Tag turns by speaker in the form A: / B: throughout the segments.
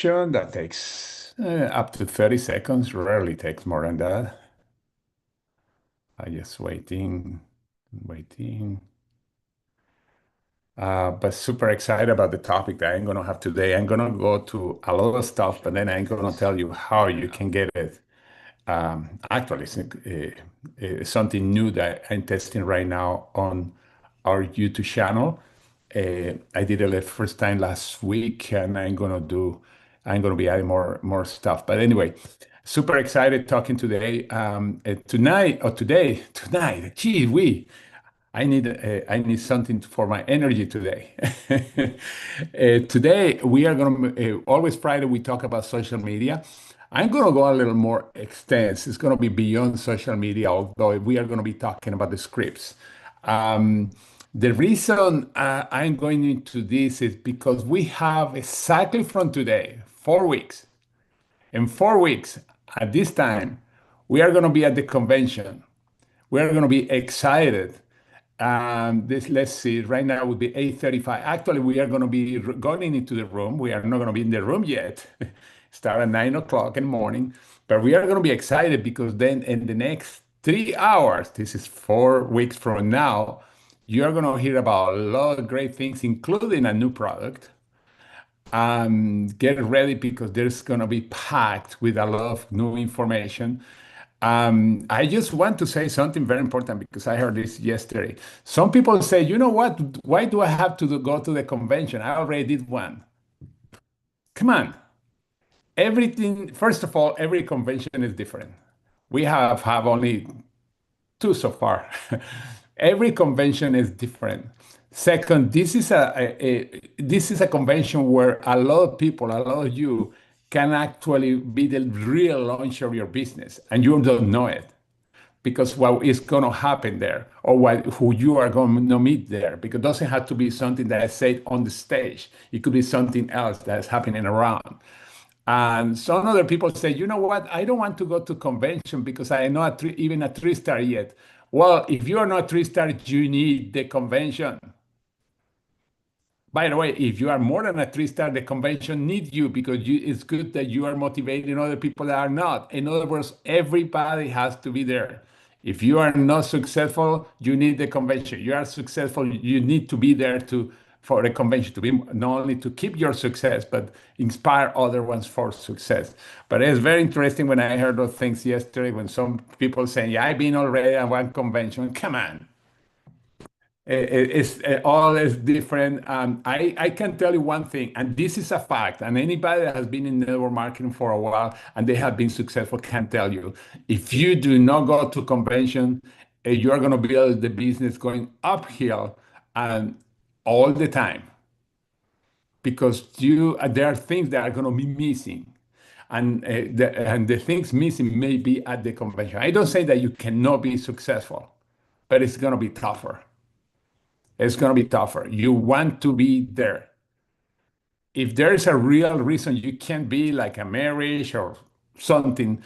A: introduction that takes up to 30 seconds, rarely takes more than that. I just waiting. But super excited about the topic that I'm going to have today. I'm going to go to a lot of stuff, but then I'm going to tell you how you can get it. Actually, it's something new that I'm testing right now on our YouTube channel. I did it the first time last week, and I'm gonna be adding more stuff. But anyway, super excited talking today. Tonight or tonight. Gee, I need something for my energy today. Today we are gonna always Friday we talk about social media. I'm gonna go a little more extensive. It's gonna be beyond social media, although we are gonna be talking about the scripts. Um, the reason I'm going into this is because we have exactly from today 4 weeks. In 4 weeks at this time, we are gonna be at the convention. We are gonna be excited. This, let's see, right now would be 8:35. Actually, we are going to be going into the room. We are not going to be in the room yet. Start at 9 o'clock in the morning, but we are going to be excited because then in the next 3 hours, this is 4 weeks from now, you are going to hear about a lot of great things, including a new product. Get ready because there's going to be packed with a lot of new information. I just want to say something very important because I heard this yesterday. Some people say, you know what? Why do I have to go to the convention? I already did one. Come on. Everything, first of all, every convention is different. We have only two so far. Every convention is different. Second, this is a convention where a lot of people, a lot of you can actually be the real launch of your business and you don't know it because what is going to happen there or who you are going to meet there because it doesn't have to be something that I said on the stage. It could be something else that's happening around. And some other people say, you know what? I don't want to go to convention because I am not even a three-star yet. Well, if you are not three-star, you need the convention. By the way, if you are more than a three-star, the convention needs you because it's good that you are motivating other people that are not. In other words, everybody has to be there. If you are not successful, you need the convention. You are successful, you need to be there for the convention to be not only to keep your success, but inspire other ones for success. But it's very interesting when I heard those things yesterday when some people saying, yeah, I've been already at one convention. Come on. It's all is different. I can tell you one thing, and this is a fact, and anybody that has been in network marketing for a while and they have been successful can tell you, if you do not go to convention, you are going to build the business going uphill and all the time because there are things that are going to be missing. And the things missing may be at the convention. I don't say that you cannot be successful, but it's going to be tougher. It's going to be tougher. You want to be there. If there is a real reason you can't be like a marriage or something,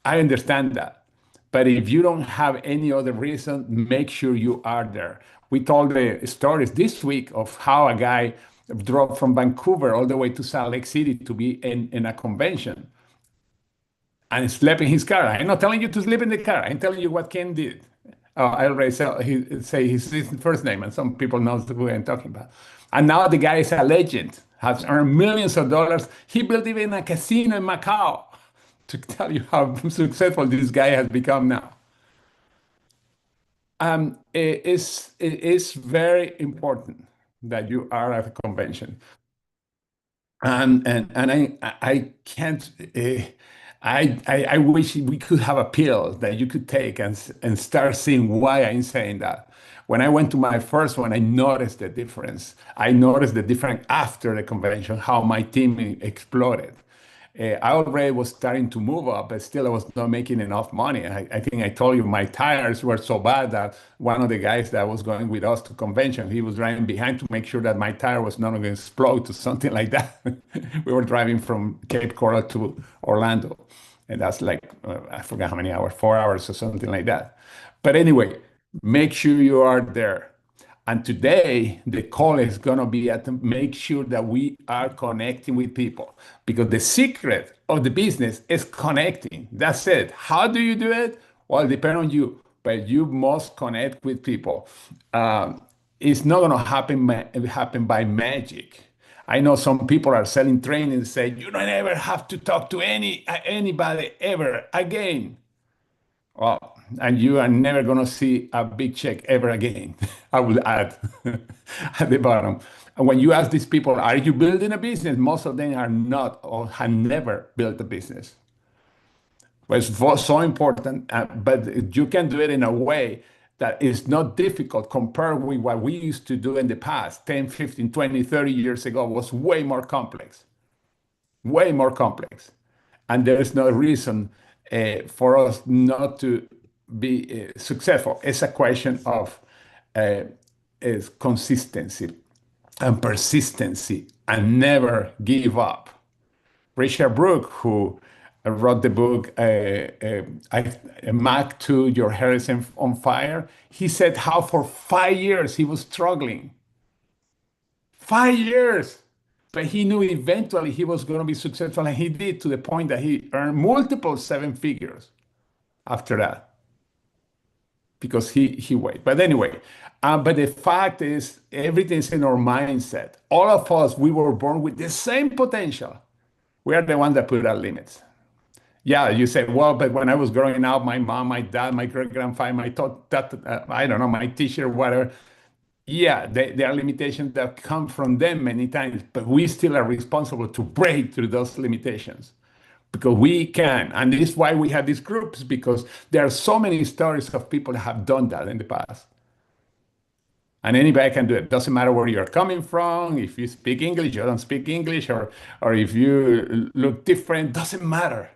A: I understand that. But if you don't have any other reason, make sure you are there. We told the stories this week of how a guy drove from Vancouver all the way to Salt Lake City to be in a convention and slept in his car. I'm not telling you to sleep in the car. I'm telling you what Ken did. I already say his first name, and some people know who I'm talking about. And now the guy is a legend, has earned millions of dollars. He built even a casino in Macau to tell you how successful this guy has become now. It is very important that you are at a convention. And I can't. I wish we could have a pill that you could take and start seeing why I'm saying that. When I went to my first one, I noticed the difference. I noticed the difference after the convention, how my team exploded. I already was starting to move up, but still I was not making enough money. I think I told you my tires were so bad that one of the guys that was going with us to convention, he was driving behind to make sure that my tire was not going to explode to something like that. We were driving from Cape Coral to Orlando, and that's like, I forgot how many hours, 4 hours or something like that. But anyway, make sure you are there. And today, the call is going to be at make sure that we are connecting with people because the secret of the business is connecting. That's it. How do you do it? Well, it depends on you, but you must connect with people. It's not going to happen by magic. I know some people are selling training and say you don't ever have to talk to anybody ever again. Well, and you are never going to see a big check ever again. I will add at the bottom. And when you ask these people, are you building a business? Most of them are not or have never built a business. Well, it's so important, but you can do it in a way that is not difficult compared with what we used to do in the past 10, 15, 20, 30 years ago. It was way more complex. And there is no reason for us not to be successful. It's a question of is consistency and persistency and never give up. Richard Brooke, who wrote the book Mac to Your Hair is on Fire, he said how for 5 years he was struggling. 5 years. But he knew eventually he was going to be successful, and he did to the point that he earned multiple seven figures after that because he waited. But anyway, but the fact is, everything's in our mindset. All of us, we were born with the same potential. We are the ones that put our limits. Yeah, you say, well, but when I was growing up, my mom, my dad, my great grandfather, my I don't know, my teacher, whatever. Yeah, there are limitations that come from them many times, but we still are responsible to break through those limitations because we can. And this is why we have these groups, because there are so many stories of people that have done that in the past. And anybody can do it. Doesn't matter where you're coming from, if you speak English, you don't speak English, or if you look different, doesn't matter.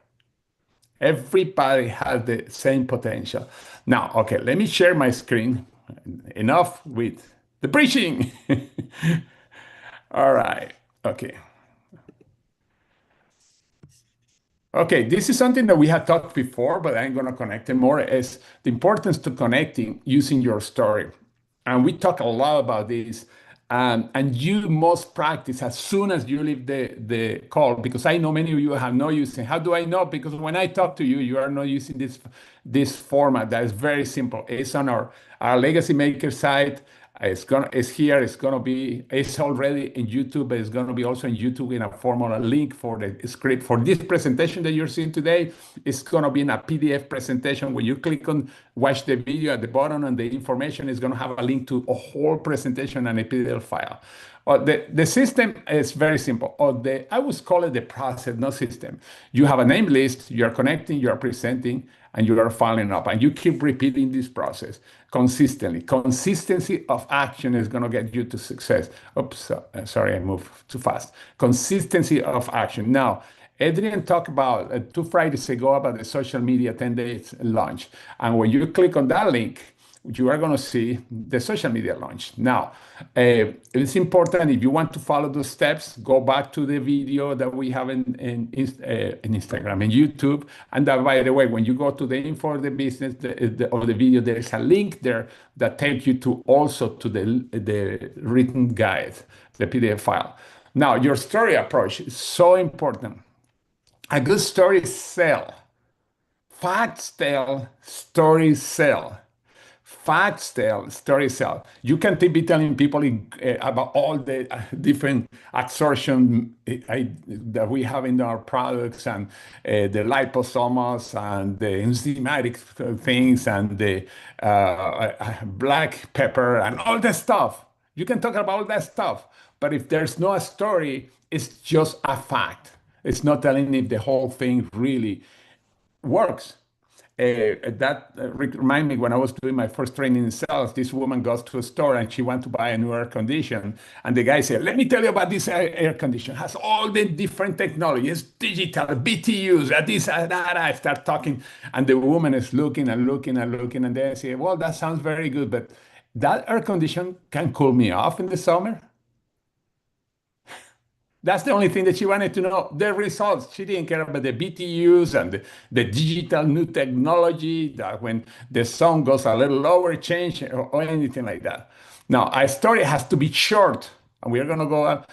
A: Everybody has the same potential. Now, okay, let me share my screen. Enough with the preaching. All right. Okay. Okay, this is something that we had talked before, but I'm going to connect it more, is the importance to connecting using your story. And we talk a lot about this. And you must practice as soon as you leave the call, because I know many of you have not used it. How do I know? Because when I talk to you, you are not using this format that is very simple. It's on our Legacy Maker site. It's here. It's already in YouTube, but it's going to be also in YouTube in a form of a link for the script for this presentation that you're seeing today. It's going to be in a PDF presentation. When you click on watch the video at the bottom, and the information is going to have a link to a whole presentation and a PDF file. The system is very simple. I would call it the process, not system. You have a name list, you are connecting, you are presenting, and you are following up. And you keep repeating this process consistently. Consistency of action is going to get you to success. Oops, sorry, I moved too fast. Consistency of action. Now, Adrian talked about 2 Fridays ago about the social media 10 days launch. And when you click on that link, you are going to see the social media launch. Now, it's important, if you want to follow those steps, go back to the video that we have in Instagram and YouTube. And that, by the way, when you go to the info of the business of the video, there is a link there that takes you to also to the written guide, the PDF file. Now, your story approach is so important. A good story sell. Facts tell, stories sell. Facts tell, stories sell. You can be telling people about all the different absorption that we have in our products, and the liposomes and the enzymatic things and the black pepper and all that stuff. You can talk about all that stuff. But if there's no story, it's just a fact. It's not telling if the whole thing really works. That remind me, when I was doing my first training in sales, this woman goes to a store and she wants to buy a new air condition. And the guy said, let me tell you about this air condition. It has all the different technologies, digital, BTUs, this, that. I start talking. And the woman is looking and looking and looking. And they say, well, that sounds very good, but that air condition can cool me off in the summer. That's the only thing that she wanted to know, the results. She didn't care about the BTUs and the digital new technology that when the sun goes a little lower, change or anything like that. Now, a story has to be short. And we are going to go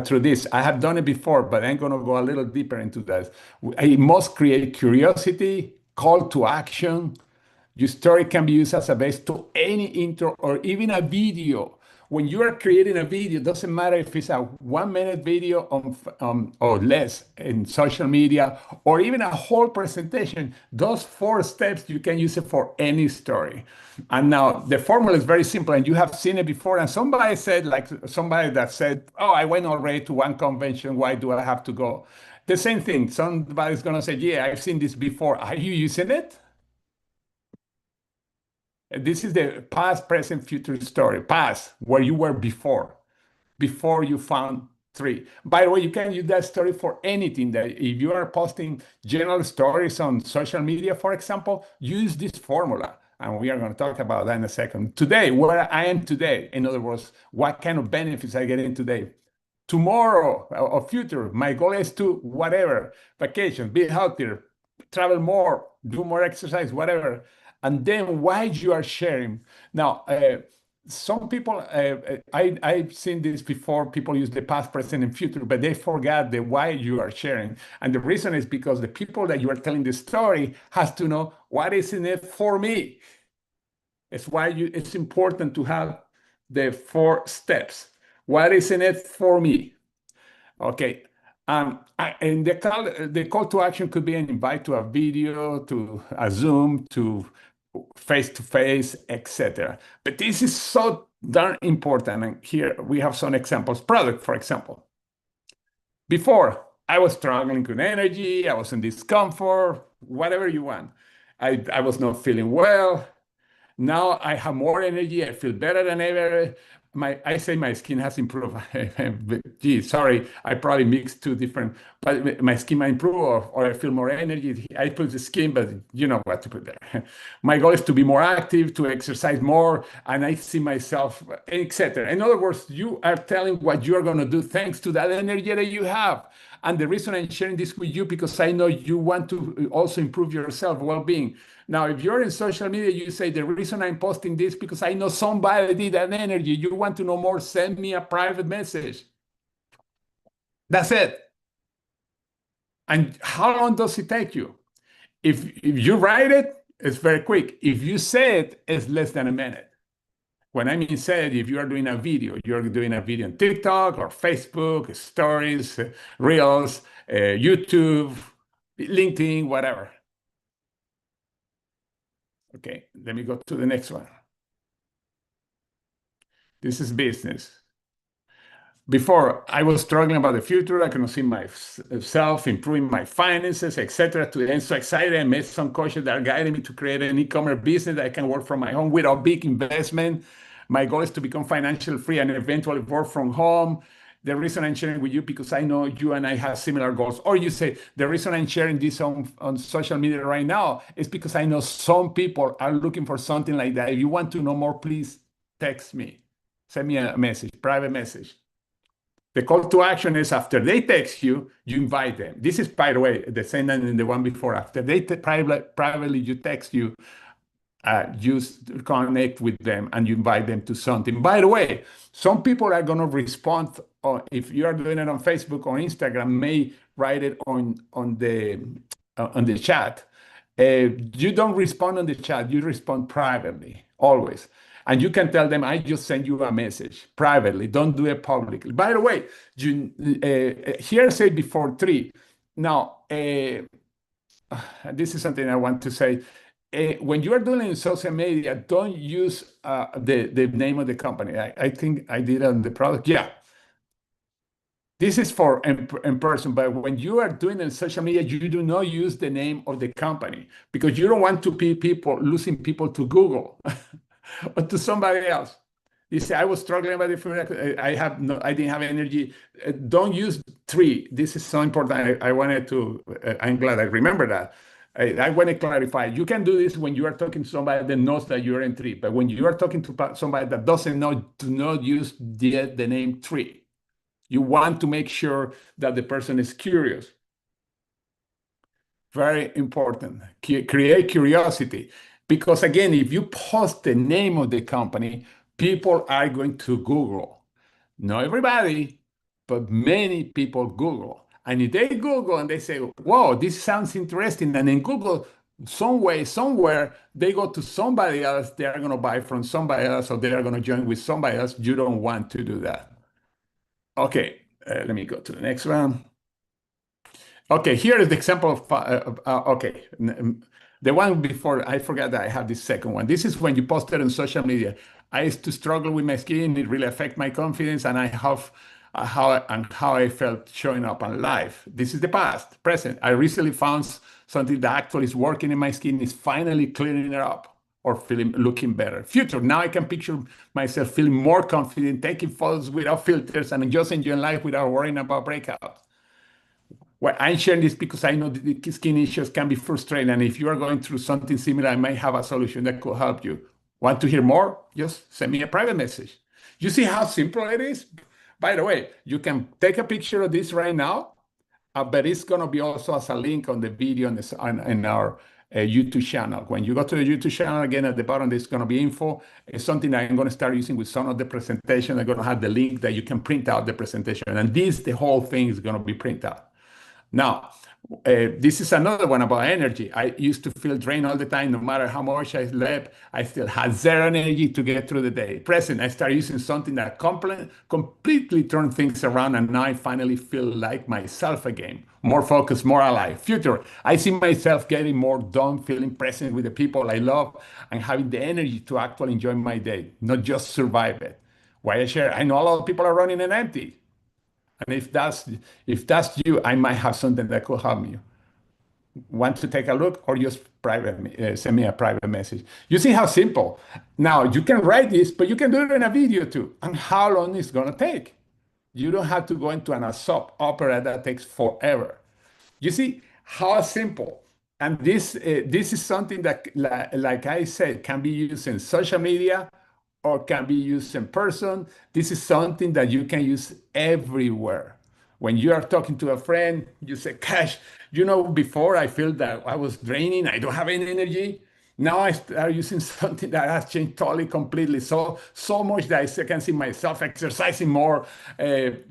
A: through this. I have done it before, but I'm going to go a little deeper into that. It must create curiosity, call to action. Your story can be used as a base to any intro or even a video. When you are creating a video, it doesn't matter if it's a 1 minute video or less in social media, or even a whole presentation. Those 4 steps, you can use it for any story. And now the formula is very simple, and you have seen it before. And somebody said, like somebody that said, "Oh, I went already to one convention. Why do I have to go?" The same thing. Somebody's going to say, "Yeah, I've seen this before. Are you using it?" This is the past, present, future story. Past, where you were before you found three. By the way, you can use that story for anything. That if you are posting general stories on social media, for example, use this formula. And we are going to talk about that in a second. Today, where I am today, in other words, what kind of benefits I get in today. Tomorrow or future, my goal is to whatever, vacation, be healthier, travel more, do more exercise, whatever. And then why you are sharing. Now, some people, I've seen this before, people use the past, present, and future, but they forgot the why you are sharing. And the reason is because the people that you are telling the story has to know what is in it for me. It's why it's important to have the 4 steps. What is in it for me? Okay. And the call to action could be an invite to a video, to a Zoom, to face, etc. But this is so darn important. And here we have some examples. Product, for example. Before, I was struggling with energy, I was in discomfort, whatever you want. I was not feeling well. Now I have more energy. I feel better than ever. I say my skin has improved. Gee, sorry, I probably mixed two different, but my skin might improve, or I feel more energy. I put the skin, but you know what to put there. My goal is to be more active, to exercise more, and I see myself, etc. In other words, you are telling what you are going to do thanks to that energy that you have. And the reason I'm sharing this with you, because I know you want to also improve your self well-being. Now, if you're in social media, you say, the reason I'm posting this because I know somebody did that energy. You want to know more, send me a private message. That's it. And how long does it take you? If you write it, it's very quick. If you say it, it's less than a minute. When I mean say it, if you are doing a video, you're doing a video on TikTok or Facebook, stories, Reels, YouTube, LinkedIn, whatever. Okay, let me go to the next one. This is business. Before, I was struggling about the future. I couldn't see myself improving my finances, etc. Today, I'm so excited. I met some coaches that are guiding me to create an e-commerce business that I can work from my home without big investment. My goal is to become financially free and eventually work from home. The reason I'm sharing with you because I know you and I have similar goals. Or you say, the reason I'm sharing this on social media right now is because I know some people are looking for something like that. If you want to know more, please text me. Send me a message, private message. The call to action is after they text you, you invite them. This is, by the way, the same as in the one before. After they privately you text you, you connect with them and you invite them to something. By the way, some people are going to respond, or if you are doing it on Facebook or Instagram, may write it on the chat. You don't respond on the chat, you respond privately, always. And you can tell them, I just send you a message privately. Don't do it publicly. By the way, here say before 3. Now, this is something I want to say. When you are doing it in social media, don't use the name of the company. I think I did on the product. Yeah. This is for in person, but when you are doing it in social media, you do not use the name of the company because you don't want to be losing people to Google or to somebody else. You say, I was struggling with it. I didn't have energy. Don't use 3. This is so important. I wanted to, I'm glad I remember that. I want to clarify. You can do this when you are talking to somebody that knows that you're in 3, but when you are talking to somebody that doesn't know, do not use the name 3. You want to make sure that the person is curious. Very important. Create curiosity. Because again, if you post the name of the company, People are going to Google. Not everybody, but many people Google. And if they Google and they say, whoa, this sounds interesting, and in Google, some way, somewhere, they go to somebody else, they are going to buy from somebody else, or they are going to join with somebody else. You don't want to do that. Okay, let me go to the next one. Okay, here is the example of, okay, the one before, I forgot that I have this second one. This is when you posted on social media. I used to struggle with my skin. It really affect my confidence, and I have how I felt showing up on live. This is the past. Present. I recently found something that actually is working in my skin, is finally clearing it up or feeling looking better. Future. Now I can picture myself feeling more confident, taking photos without filters, and just enjoying life without worrying about breakouts. Well, I'm sharing this because I know that the skin issues can be frustrating. And if you are going through something similar, I might have a solution that could help you. Want to hear more? Just send me a private message. You see how simple it is? By the way, you can take a picture of this right now, but it's going to be also as a link on the video in our YouTube channel. When you go to the YouTube channel, again, at the bottom, there's going to be info. It's something that I'm going to start using with some of the presentation. I'm going to have the link that you can print out the presentation. And the whole thing is going to be printed out. Now, this is another one about energy. I used to feel drained all the time. No matter how much I slept, I still had zero energy to get through the day. Present, I started using something that completely turned things around, and now I finally feel like myself again. More focused, more alive. Future, I see myself getting more done, feeling present with the people I love, and having the energy to actually enjoy my day, not just survive it. Why I share? I know a lot of people are running on empty. And if that's you, I might have something that could help you. Want to take a look, or just send me a private message. You see how simple. Now you can write this, but you can do it in a video too. And how long it's gonna take? You don't have to go into an soap opera that takes forever. You see how simple. And this is something that, like I said, can be used in social media or can be used in person. This is something that you can use everywhere. When you are talking to a friend, you say, "Gosh, before I feel that I was draining, I don't have any energy. Now I start using something that has changed totally, completely. So much that I can see myself exercising more,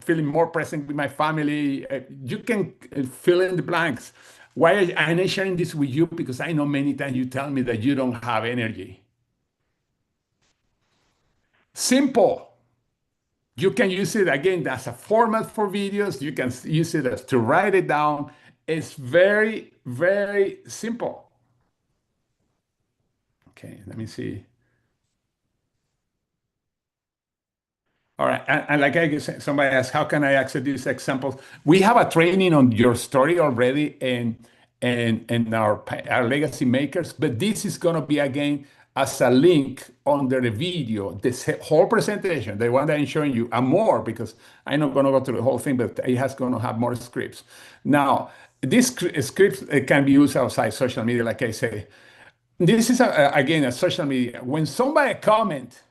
A: feeling more present with my family." You can fill in the blanks. Why am I sharing this with you? Because I know many times you tell me that you don't have energy. Simple. You can use it again as a format for videos. You can use it as to write it down. It's very, very simple. Okay, let me see. All right, and like I guess somebody asked, how can I access these examples? We have a training on your story already in our legacy makers, but this is going to be again as a link under the video, this whole presentation, the one that I'm showing you, and more, because I'm not going to go through the whole thing, but it has going to have more scripts. Now, these scripts can be used outside social media, like I say. This is again a social media. When somebody comment,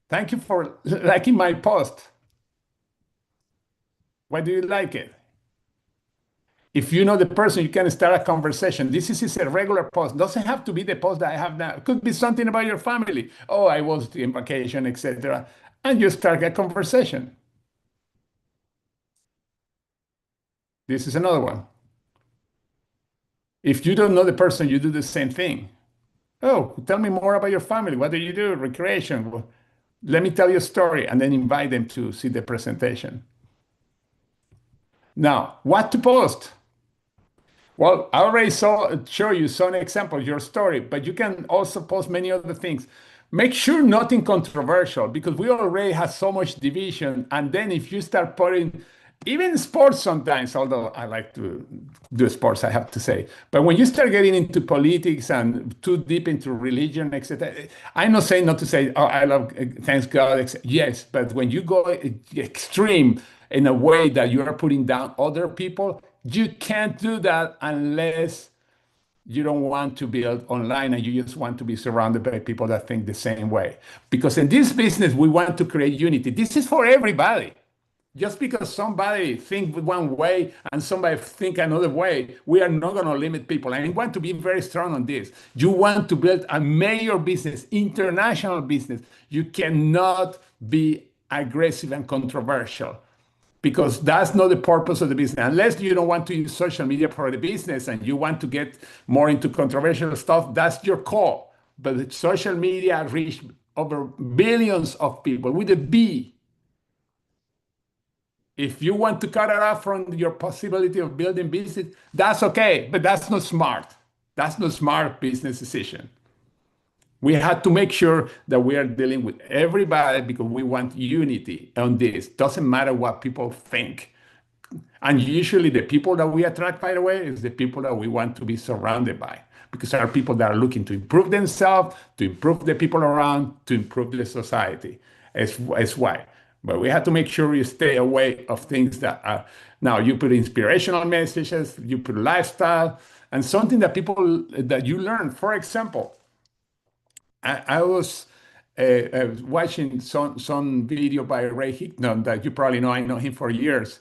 A: "Thank you for liking my post. Why do you like it?" If you know the person, you can start a conversation. This is a regular post. Doesn't have to be the post that I have now. It could be something about your family. "Oh, I was in vacation, etc." And you start a conversation. This is another one. If you don't know the person, you do the same thing. "Oh, tell me more about your family. What do you do? Recreation. Well, let me tell you a story," and then invite them to see the presentation. Now, what to post? Well, I already show you some examples, your story, but you can also post many other things. Make sure nothing controversial, because we already have so much division. And then if you start putting even sports sometimes, although I like to do sports, I have to say, but when you start getting into politics and too deep into religion, etc., I'm not saying not to say, "Oh, I love, thanks God," yes, but when you go extreme in a way that you are putting down other people, you can't do that unless you don't want to build online and you just want to be surrounded by people that think the same way. Because in this business, we want to create unity. This is for everybody. Just because somebody think one way and somebody think another way, we are not going to limit people. And I want to be very strong on this. You want to build a major business, international business. You cannot be aggressive and controversial because that's not the purpose of the business. Unless you don't want to use social media for the business and you want to get more into controversial stuff, that's your call. But social media reach over billions of people with a B. If you want to cut it off from your possibility of building business, that's okay, but that's not smart. That's not smart business decision. We had to make sure that we are dealing with everybody because we want unity on this. Doesn't matter what people think. And usually the people that we attract, by the way, is the people that we want to be surrounded by because there are people that are looking to improve themselves, to improve the people around, to improve the society. It's why. But we have to make sure you stay away of things that are now you put inspirational messages, you put lifestyle, and something that people that you learn. For example, I was watching some video by Ray Hickman that you probably know. I know him for years.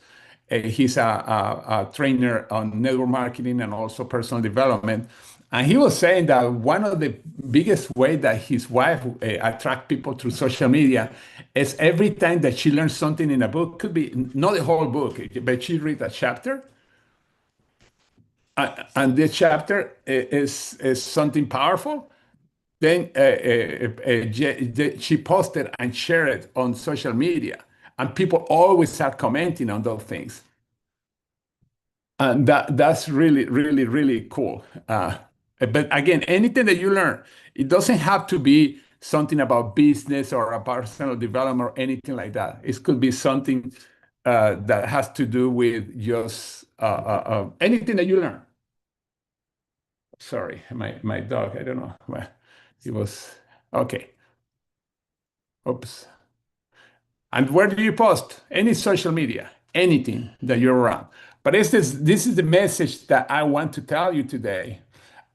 A: He's a trainer on network marketing and also personal development. And he was saying that one of the biggest way that his wife attract people through social media is every time that she learns something in a book, could be not the whole book, but she read a chapter, and this chapter is something powerful. Then she posted and shared it on social media, and people always start commenting on those things. And that's really, really, really cool. But again, anything that you learn, it doesn't have to be something about business or a personal development or anything like that. It could be something that has to do with just anything that you learn. Sorry, my dog, I don't know. Well, he was okay. Oops. And where do you post? Any social media, anything that you're around. But this is the message that I want to tell you today.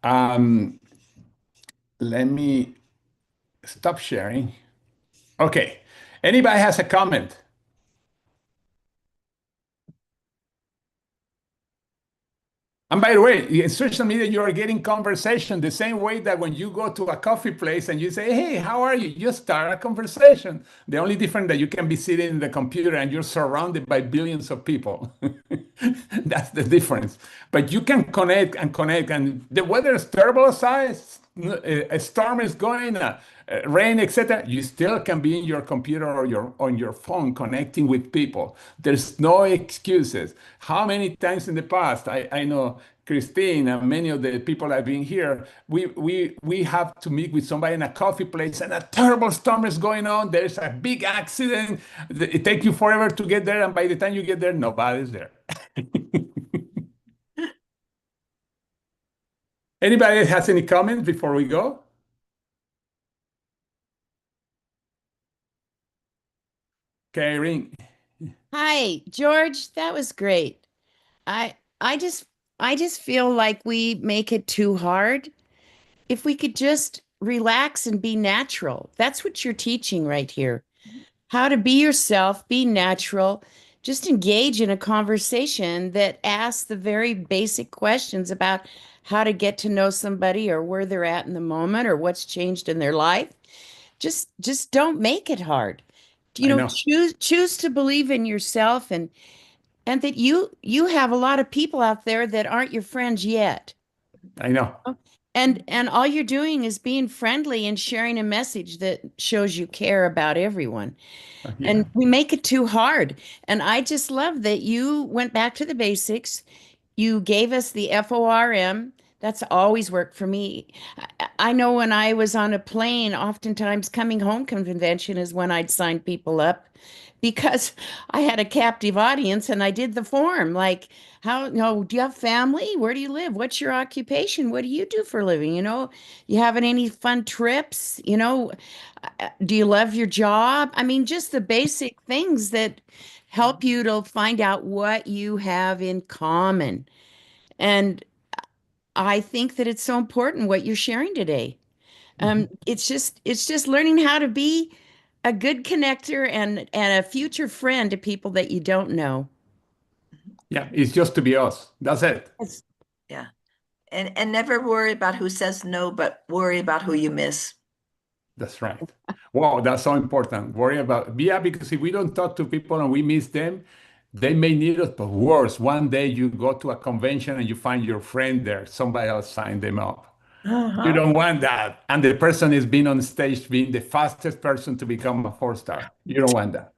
A: Um, Let me stop sharing. Okay. Anybody has a comment? And by the way, in social media, you are getting conversation the same way that when you go to a coffee place and you say, "Hey, how are you?" You start a conversation. The only difference that you can be sitting in the computer and you're surrounded by billions of people. That's the difference. But you can connect and connect. And the weather is terrible outside. A storm is going, rain, etc. You still can be in your computer or your on your phone connecting with people. There's no excuses. How many times in the past I know Christine and many of the people I've been here, we have to meet with somebody in a coffee place and a terrible storm is going on. There's a big accident. It takes you forever to get there, and by the time you get there, nobody's there. Anybody has any comments before we go? Karen.
B: Hi, George. That was great. I I just I just feel like we make it too hard. If we could just relax and be natural. That's what you're teaching right here. How to be yourself, be natural, just engage in a conversation that asks the very basic questions about how to get to know somebody or where they're at in the moment or what's changed in their life. Just don't make it hard.
A: I know.
B: Choose to believe in yourself and that you have a lot of people out there that aren't your friends yet.
A: I know.
B: And all you're doing is being friendly and sharing a message that shows you care about everyone. And
A: Yeah.
B: we make it too hard. And I just love that you went back to the basics. You gave us the FORM. That's always worked for me. I know when I was on a plane, oftentimes coming home convention is when I'd sign people up because I had a captive audience and I did the form like, how, no, do you have family? Where do you live? What's your occupation? What do you do for a living? You having any fun trips? Do you love your job? I mean, just the basic things that help you to find out what you have in common. And I think that it's so important what you're sharing today.
A: Mhm.
B: It's just learning how to be a good connector and a future friend to people that you don't know.
A: Yeah, it's just to be us. That's it.
B: Yes.
C: Yeah. And never worry about who says no, but worry about who you miss.
A: That's right. Wow, that's so important. Worry about, yeah, because if we don't talk to people and we miss them, they may need us, but worse, one day you go to a convention and you find your friend there, somebody else signed them up. You
C: Uh-huh.
A: don't want that. And the person is being on stage, being the fastest person to become a four-star. You don't want that.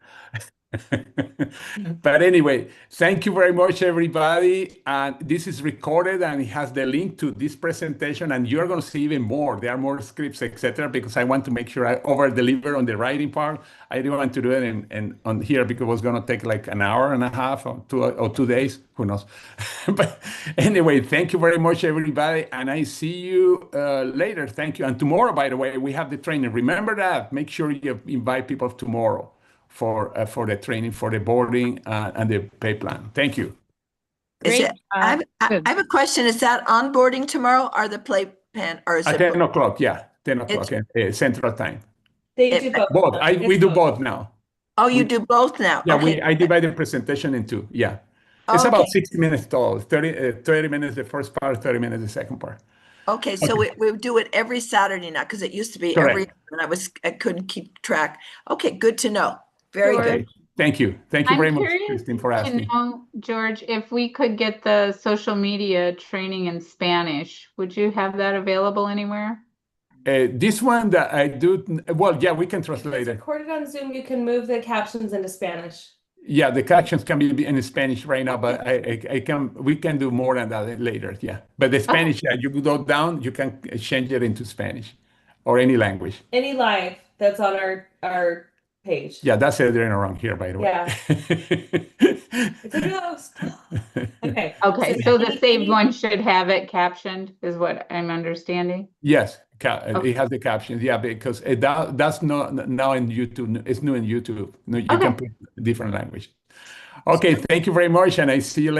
A: But anyway, thank you very much, everybody. And this is recorded and it has the link to this presentation. And you're going to see even more. There are more scripts, etc. Because I want to make sure I over deliver on the writing part. I didn't want to do it on here because it was going to take like an hour and a half or 2 days. Who knows? But anyway, thank you very much, everybody. And I see you later. Thank you. And tomorrow, by the way, we have the training. Remember that. Make sure you invite people tomorrow for the training, for the boarding, and the pay plan. Thank you.
B: Great.
C: I have a question. Is that onboarding tomorrow or the playpen, or is
A: At
C: it
A: 10 o'clock, yeah, 10 o'clock Central Time.
D: They do both.
A: Both. We do both now.
C: Oh, you do both now?
A: Yeah,
C: okay.
A: I divide the presentation in two. Yeah. It's about 60 minutes total. 30 minutes the first part, 30 minutes the second part.
C: Okay, so we do it every Saturday now, because it used to be
A: Correct.
C: and I couldn't keep track. Okay, good to know. Very
D: George.
C: good.
A: Okay. Thank you. Thank you
E: I'm
A: very much,
E: curious
A: Christine, for
E: to
A: asking.
E: know, George, if we could get the social media training in Spanish, would you have that available anywhere?
A: This one that I do, well, yeah, we can translate
D: It's
A: it.
D: recorded on Zoom. You can move the captions into Spanish.
A: Yeah, the captions can be in Spanish right now, but we can do more than that later. Yeah, but the Spanish, yeah, you go down, you can change it into Spanish or any language.
D: Any live that's on our page.
A: Yeah, that's Adrian around here, by the way.
D: Yeah. It's a ghost. Okay.
E: Okay, so the saved one should have it captioned, is what I'm understanding.
A: Yes, it has the captions. Yeah, because that's not now in YouTube. It's new in YouTube. No, you can put different language. Okay, thank you very much, and I see you later.